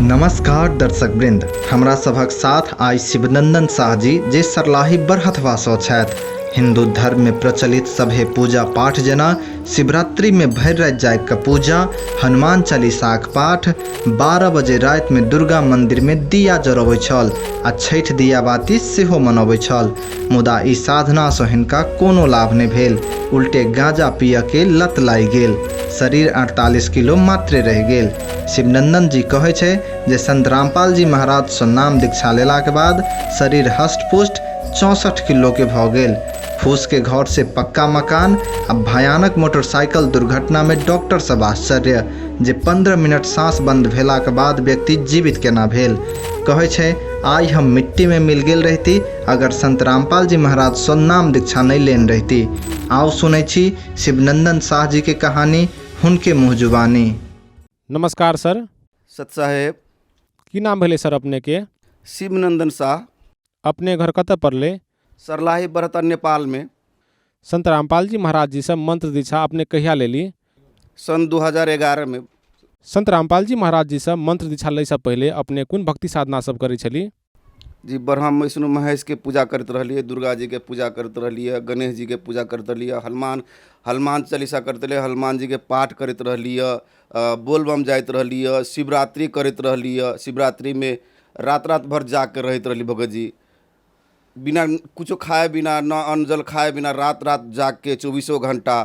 नमस्कार दर्शक वृंद, हमरा सभक साथ आई शिवनंदन शाह जी जे सरलाही बरहथवासँ छथि। हिंदू धर्म में प्रचलित सभे पूजा पाठ जेना शिवरात्रि में भरि राति जाग कऽ पूजा, हनुमान चालीसाक पाठ, 12 बजे राति में दुर्गा मंदिर में दिया जरबै छल आ छठि दियाबाती सेहो मनबै छल। मुदा ई साधनासँ हिनका कोनो लाभ नहि भेल, उल्टे गांजा पिय के लत लागि गेल। शरीर 48 किलो मात्रे रहि गेल। शिवनंदन जी कहै छै जे संत रामपाल जी महाराज से नाम दीक्षा लेलाक बाद शरीर हष्टपुष्ट 64 किलो के भऽ गेल। फूस के घर से पक्का मकान आ भयानक मोटरसाइकिल दुर्घटना में डॉक्टर सब आश्चर्य जे 15 मिनट सांस बंद भेलाक बाद व्यक्ति जीवित केना भेल। कहै छै आई हम मिट्टी में मिल गेल रहती अगर संत रामपाल जी महाराज से नाम दीक्षा नहीं लेन रहती। आओ सुनै छी शिवनंदन शाह जी के कहानी, हुनके मुँह जुबानी। नमस्कार सर। सत साहेब। की नाम भेले सर अपने के? शिवनंदन शाह। अपने घर कतऽ पड़ले? सरलाही बरहता नेपाल में। संत रामपाल जी महाराज जी से मंत्र दीक्षा अपने कहिया लेली? सन 2011 में। संत रामपाल जी महाराज जी से मंत्र दीक्षा लै से पहले अपने कोन भक्ति साधना सब करै छली? जी ब्रह्म विष्णु महेश के पूजा करते रहलिए, दुर्गा जी के पूजा करते रहलिए, गणेश जी के पूजा करते रहलिए, हनुमान चालीसा करते रहिए, हनुमान जी के पाठ करते रहलिए, बोलबम जाइत रहलिए, शिवरात्रि करते रहलिए। शिवरात्रि में रात रात भर जाग के रहते रहली भगत जी, बिना कुछो खाए बिना न अन्न जल खाए बिना रात रात जाग के 24 घंटा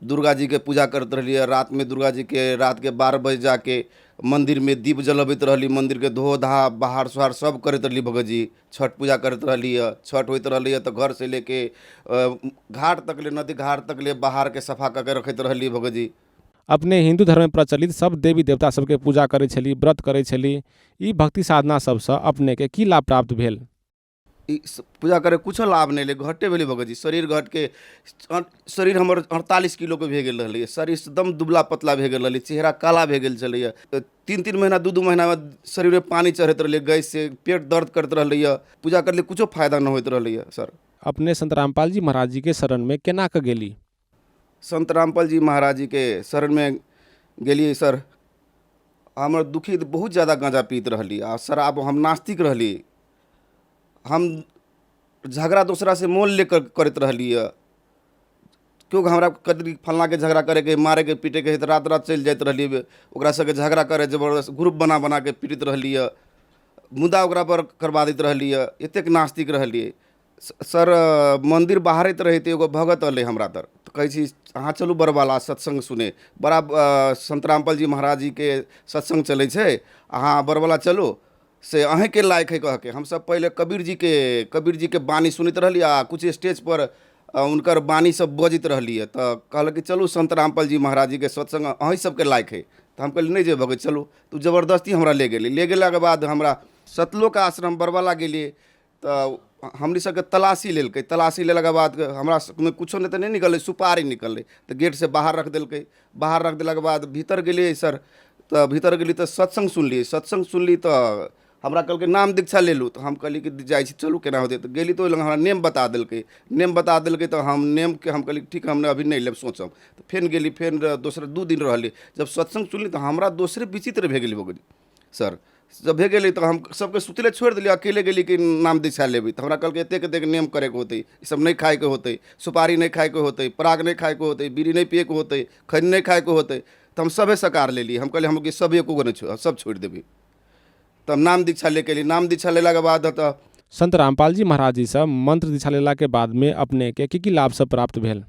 दुर्गा जी के पूजा करते रहलिए। रात में दुर्गा जी के रात के 12 बजे जाके मंदिर में दीप जलबैत रहली, मंदिर के धो धा बहार सुहार सब करत रहली भगत जी। छठ पूजा करत रहलिए, छठ होइत रहलिए तो घर से लेके घाट तक ले, नदी घाट तक ले बाहर के सफा करके रखते रहली भगत जी। अपने हिंदू धर्म में प्रचलित सब देवी देवता सबके पूजा करै छली, व्रत करै छली, ई भक्ति साधना सबसँ अपने के की लाभ प्राप्त भेल? पूजा करे कुछ लाभ नहीं ले, घटे भेली भगत जी। शरीर घट के शरीर हमर 48 किलो के भे गेल रहलै, शरीर एकदम दुबला पतला भे गेल रहलै, चेहरा काला भे गेल छलैया। 3-3 महीना 2-2 महीना में शरीर में पानी चढ़त रहलै, गैस से पेट दर्द करत रहलैया। पूजा करले कुछो फायदा न होइत रहलैया सर। अपने संत रामपाल जी महाराज जी के शरण में केना के गेली? संत रामपाल जी महाराज जी के शरण में गेलिए सर। हमर दुखी बहुत ज़्यादा गांजा पीत रहली आ शराब, हम नास्तिक रहली, हम झगड़ा दूसरा से मोल लेकर करते रहली है। क्योंकि हमरा कदरी फलना के झगड़ा करे के, मारे के, पीटे के तो रात रात चल जाते रहली, ओकरा सबके झगड़ा करे जबरदस्त ग्रुप बना बना के पीड़ित रहली है, मुद्दा ओकरा पर करवा दैत रहली है। एतेक नास्तिक रहली सर। मंदिर बाहरत रहते एगो भगत अल हमरा तर, तो कहै छी अहाँ चलू बरवाला सत्संग सुने। बड़ा संत रामपाल जी महाराज जी के सत्संग चलै छै, अहाँ बरवाला चलो से अहें के लायक है कह के। हम सब पहले कबीर जी के बानी सुनते रहली आ कुछ स्टेज पर उनकर बानी सब बजित रहली है। तो कहल कि चलू संत रामपाल जी महाराज जी के सत्संग अहीं सबके लायक है। तो हम कहली नहीं जे भगत चलू। तो जबरदस्ती हमरा ले गेली। ले गेला के बाद हमरा सतलोक आश्रम बरवाला गेलिए, तो हमनी सबके तलाशी लेलकै। तलाशी लेला के बाद हमरा में कुछो नहीं तो नहीं निकल, सुपारी निकल। तो गेट से बाहर रख दिल्कै। बाहर रख दिला के बाद भीतर गेलिए सर। तो भीतर गेली तो सत्संग सुनली तो हमरा कहलकै नाम दीक्षा ले लू। तो हम कहली कि जाइ छी, चलू केना होते। तो गेली तो हमरा नेम बता दिल्कै। तो हम नेम के हम कहली ठीक हमने अभी नहीं लेब, सोचब। तो फिर गेली, फिर दोसर 2 दिन रहली। जब सत्संग सुनली तो हमरा दोसरे विचित्र भे गेली भगत सर। जब भे गेली तो हम सबके सुतले छोड़ दिली, अकेले गेली कि नाम दीक्षा लेबै। तो हमरा कहलकै एतेक नेम करे के होते, ई सब नहीं खाए के होते, सुपारी नहीं खाए के होते, पराग नहीं खाए के होते, बीड़ी नहीं पिए के होते, खैनी नहीं खाए के होते। तो हम सभे सकार लेली। हम कहली हम सब एको नहीं, सब छोड़ देबै। तब नाम दीक्षा लेके ली। नाम दीक्षा लेला के बाद तो संत रामपाल जी महाराज जी से मंत्र दीक्षा लेला के बाद में अपने के की लाभ सब प्राप्त भेल?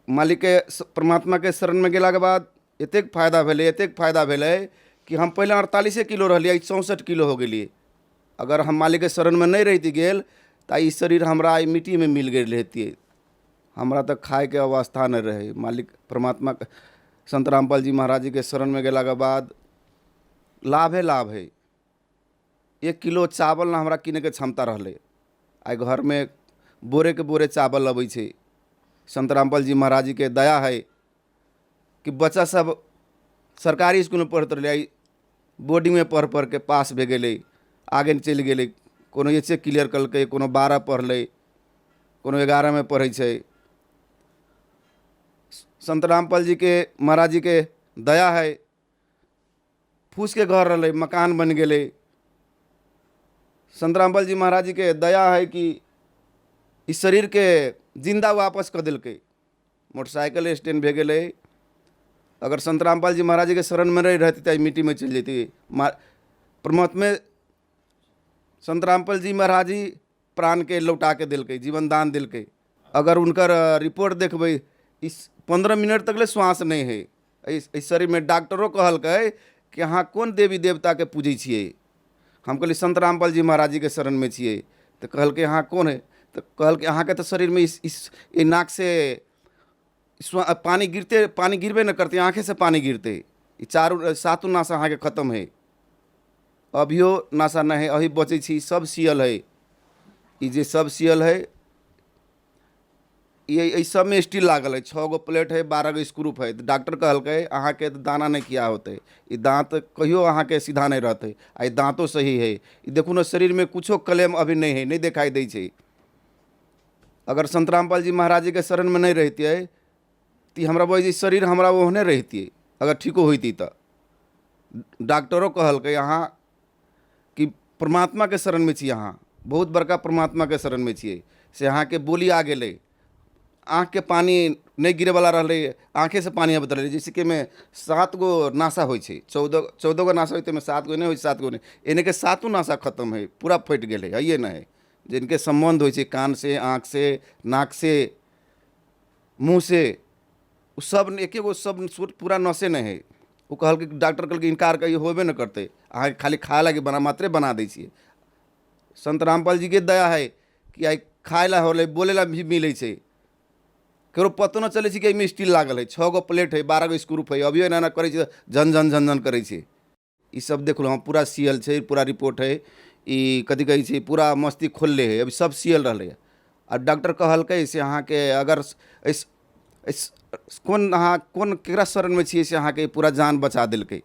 मालिक के परमात्मा के शरण में गेला के बाद एतेक फायदा भेलै कि हम पहले 48 किलो रहलिए, 64 किलो हो गेलिए। अगर हम मालिक के शरण में नहीं रहती गेल तो ई शरीर हमरा मिट्टी में मिल गेल रहती। हमरा तो खाए के अवस्था नहीं रहे। मालिक परमात्मा संत रामपाल जी महाराज जी के शरण में गेला के बाद लाभ है। 1 किलो चावल ना हमरा किने के क्षमता रहले। आई घर में बोरे के बोरे चावल अबै छै। संत रामपाल जी महाराज जी के दया है कि बच्चा सब सरकारी स्कूल में पढ़ते रहे, बोर्डिंग में पढ़ के पास भे गेलै, आगे चलि गेलै। कोनो एचए क्लियर कलकै, कोनो 12 पढ़लै, कोनो 11 में पढ़ै छै। संत रामपाल जी के महाराज जी के दया है। फूस के घर रहे, मकान बन गए। संत रामपाल जी महाराज जी के दया है कि इस शरीर के जिंदा वापस कर दिल के। मोटरसाइकिल स्टैंड भे गए। अगर संत रामपाल जी महाराज जी के शरण में नहीं रहती तो मिट्टी में चल जाती। परमात्मा संत रामपाल जी महाराज जी प्राण के लौटा के दिल के, जीवन दान दिल के। अगर उनकर रिपोर्ट देखबै, इस 15 मिनट तक ले श्वास नहीं है इस शरीर में। डॉक्टरों कहल के कि अहाँ कौन देवी देवता के पूजै छियै। हम कहली संत रामपाल जी महाराज जी के शरण में छियै। तो कहल के अहाँ कौन है? तो कहल के अहाँ के तो शरीर में इस नाक से पानी गिरते, पानी गिरबे न करते, आँखें से पानी गिरते। ये चारों सातों नासा अहाँ के खत्म है। अभियो नासा नहीं है, अभी बचे छी, सब सियल है। ये जे सब सियल है, ये सब में स्टील लागल है। 6 गो प्लेट है, 12 गो स्क्रू है। तो डॉक्टर कहल के अहाँ के दाना नहीं किया होते, ये दांत कहियो अहाँ के सीधा नहीं रहते। आ ये दांतों सही है। ये देखो ना, शरीर में कुछो क्लेम अभी नहीं है, नहीं दिखाई दै छै। अगर संत रामपाल जी महाराज जी के शरण में नहीं रहती है तो हमरा वही शरीर हमरा ओहने रहती है। अगर ठीको होती तो डॉक्टरों कहल के अहाँ कि परमात्मा के शरण में छी, अहाँ बहुत बड़का परमात्मा के शरण में छियै। से अहाँ के बोली आ गए, आँख के पानी नहीं गिरे वाला रहे, आँखें से पानी आबत रहे। जैसे कि में 7 गो नासा हो, 14 गो नासा होते में 7 गो नहीं हो, 7 गो नहीं, इन्हें के 7 नासा खत्म है, पूरा फट गए है। ये ना है जिनके संबंध हो कान से, आँख से, नाक से, मुँह से, उ सब एक गो सब पूरा नशे नहीं है। वो कहल कि डॉक्टर कहल कि इनकार कहिए होबे न करते, अहाँ खाली खाए लगे बना मात्रे बना दै छियै। संत रामपाल जी के दया है कि आई खाए ला होले, बोले ला भी मिले छै। ककरो पतो न चले छै कि एहिमे स्टील लागल है। 6 गो प्लेट है, 12 गो स्क्रू है, अभियो एना करे छै, झन झन झन झन करे छै। ई सब देख लो, हम पूरा सियल छै, पूरा रिपोर्ट है। ई कथी कहै छै, पूरा मस्ती खोलले है, अभी सब सियल रहले। आ डॉक्टर कहलकै से अहाँ के अगर कौन अहाँ कौन केकरा शरण में छियै से अहाँ के पूरा जान बचा दिलकै।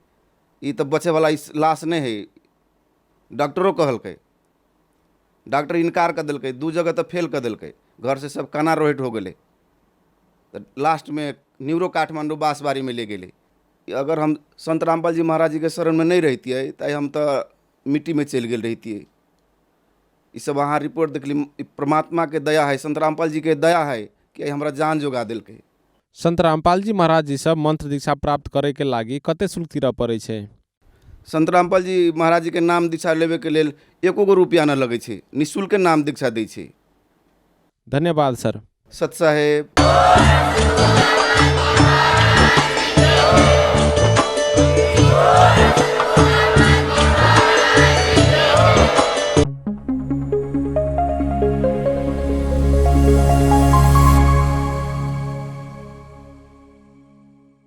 ई तो बचे वाला इस लाश नहीं है। डॉक्टरों कहलकै, डॉक्टर इनकार कर दिलकै, 2 जगह तो फेल कर दिलकै, घर से सब काना रोहित हो गए। तो लास्ट में न्यूरो काठमांडू बांसबारी में ले गए। अगर हम संत रामपाल जी महाराज जी के शरण में नहीं रहती है तो हम तो मिट्टी में चल गए रहती है। ये सब अहाँ रिपोर्ट देख ली, परमात्मा के दया है, संत रामपाल जी के दया है कि हमरा जान जोगा दिलकै। संत रामपाल जी महाराज जी सब मंत्र दीक्षा प्राप्त करे के लागी कते शुल्क तीरऽ पड़ै छै? संत रामपाल जी महाराज जी के नाम दीक्षा लेवे के लेल 1 गो रुपया न लगे छै, निःशुल्क नाम दीक्षा दै छै। धन्यवाद सर। सत साहेब।